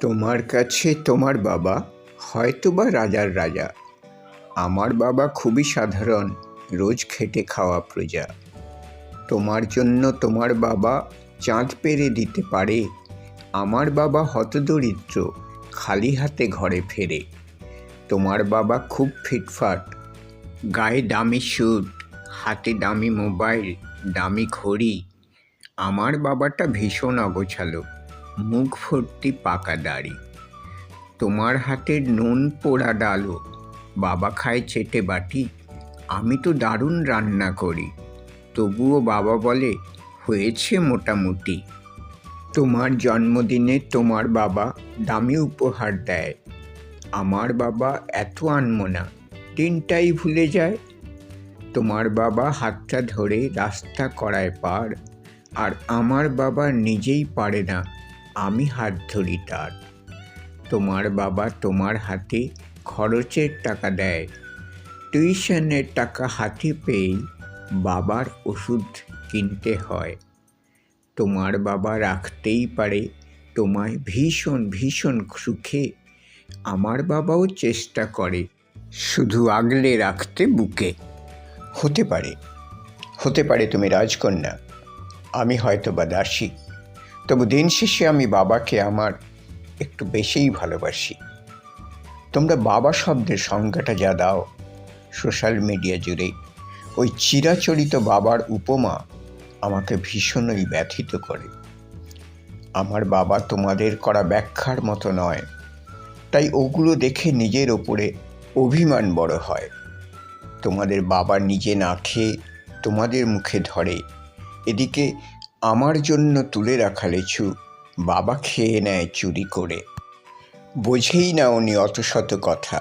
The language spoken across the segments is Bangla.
তোমার কাছে তোমার বাবা হয়তোবা রাজার রাজা। আমার বাবা খুবই সাধারণ, রোজ খেটে খাওয়া প্রজা। তোমার জন্য তোমার বাবা চাঁদ পেরে দিতে পারে। আমার বাবা হতদরিদ্র, খালি হাতে ঘরে ফেরে। তোমার বাবা খুব ফিটফাট, গায়ে দামি স্যুট, হাতে দামি মোবাইল, দামি ঘড়ি। আমার বাবাটা ভীষণ অগোছালো, মুখ ভর্তি পাকা দাড়ি। তোমার হাতের নুন পোড়া ডালও বাবা খায় চেটে বাটি। আমি তো দারুণ রান্না করি, তবুও বাবা বলে হয়েছে মোটামুটি। তোমার জন্মদিনে তোমার বাবা দামি উপহার দেয়। আমার বাবা এত আনমনা, দিনটাই ভুলে যায়। তোমার বাবা হাতটা ধরে রাস্তা করায় পার, আর আমার বাবা নিজেই পারে না, আমি হাত ধরি তার। তোমার বাবা তোমার হাতে খরচের টাকা দেয়, টিউশনের টাকা হাতে পেয়েই বাবার ওষুধ কিনতে হয়। তোমার বাবা রাখতেই পারে তোমায় ভীষণ ভীষণ সুখে। আমার বাবাও চেষ্টা করে শুধু আগলে রাখতে বুকে। হতে পারে তুমি রাজকন্যা, আমি হয়তো বা দাসী, তবু দিন শেষে আমি বাবাকে আমার একটু বেশিই ভালোবাসি। তোমরা বাবা শব্দের সংজ্ঞাটা যা দাও সোশ্যাল মিডিয়া জুড়ে, ওই চিরাচরিত বাবার উপমা আমাকে ভীষণই ব্যথিত করে। আমার বাবা তোমাদের করা ব্যাখ্যার মতো নয়, তাই ওগুলো দেখে নিজের ওপরে অভিমান বড় হয়। তোমাদের বাবা নিজে না খেয়ে তোমাদের মুখে ধরে, এদিকে আমার জন্য তুলে রাখা লেচু বাবা খেয়ে নেয় চুরি করে। বোঝেই না উনি অত শত কথা,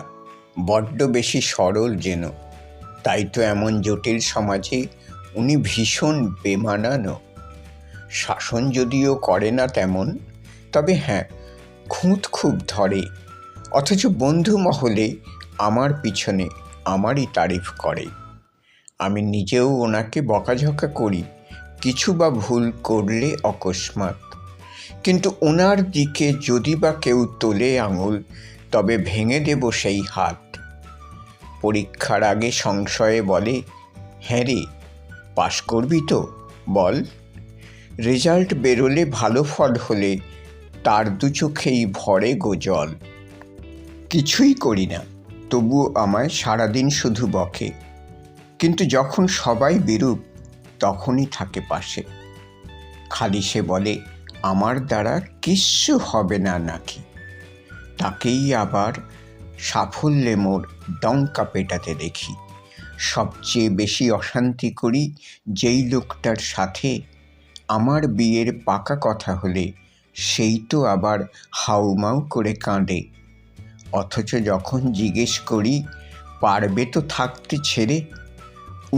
বড্ড বেশি সরল যেন। তাই তো এমন জটিল সমাজে উনি ভীষণ বেমানানো। শাসন যদিও করে না তেমন, তবে হ্যাঁ, খুঁত খুব ধরে। অথচ বন্ধু মহলে আমার পিছনে আমারই তারিফ করে। আমি নিজেও ওনাকে বকাঝকা করি কিছু বা ভুল করলে অকস্মাৎ, কিন্তু ওনার দিকে যদি বা কেউ তোলে আঙুল, তবে ভেঙে দেব সেই হাত। পরীক্ষার আগে সংশয়ে বলে, হ্যাঁ রে, পাশ করবি তো বল। রেজাল্ট বেরোলে ভালো ফল হলে তার দু চোখেই ভরে গো জল। কিছুই করি না, তবুও আমায় সারাদিন শুধু বকে, কিন্তু যখন সবাই বিরূপ তখনই থাকে পাশে। খালি সে বলে আমার দ্বারা কিচ্ছু হবে না নাকি। তাকেই আবার সাফল্যে মোর ডঙ্কা পেটাতে দেখি। সবচেয়ে বেশি অশান্তি করি যেই লোকটার সাথে। আমার বিয়ের পাকা কথা হলে সেই তো আবার হাউমাউ করে কাঁদে। অথচ যখন জিজ্ঞেস করি পারবে তো থাকতে ছেড়ে,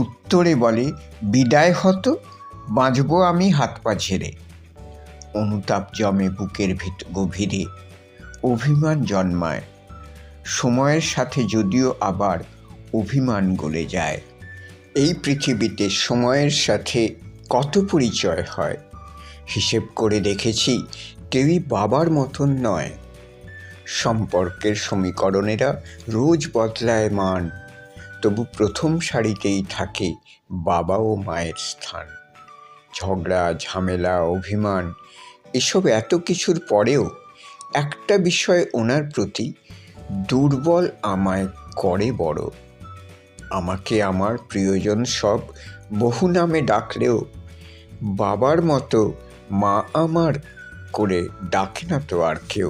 উত্তরে বলে বিদায় হতো, বাঁচব আমি হাত পা ঝেড়ে। অনুতাপ জমে বুকের গভীরে, অভিমান জন্মায়। সময়ের সাথে যদিও আবার অভিমান গলে যায়। এই পৃথিবীতে সময়ের সাথে কত পরিচয় হয়, হিসেব করে দেখেছি কেউই বাবার মতন নয়। সম্পর্কের সমীকরণেরা রোজ বদলায় মান, তবু প্রথম সারিতেই থাকে বাবা ও মায়ের স্থান। ঝগড়া, ঝামেলা, অভিমান, এসব এত কিছুর পরেও একটা বিষয় ওনার প্রতি দুর্বল আমায় করে বড়। আমাকে আমার প্রিয়জন সব বহু নামে ডাকলেও বাবার মতো মা আমার করে ডাকে না তো আর কেউ।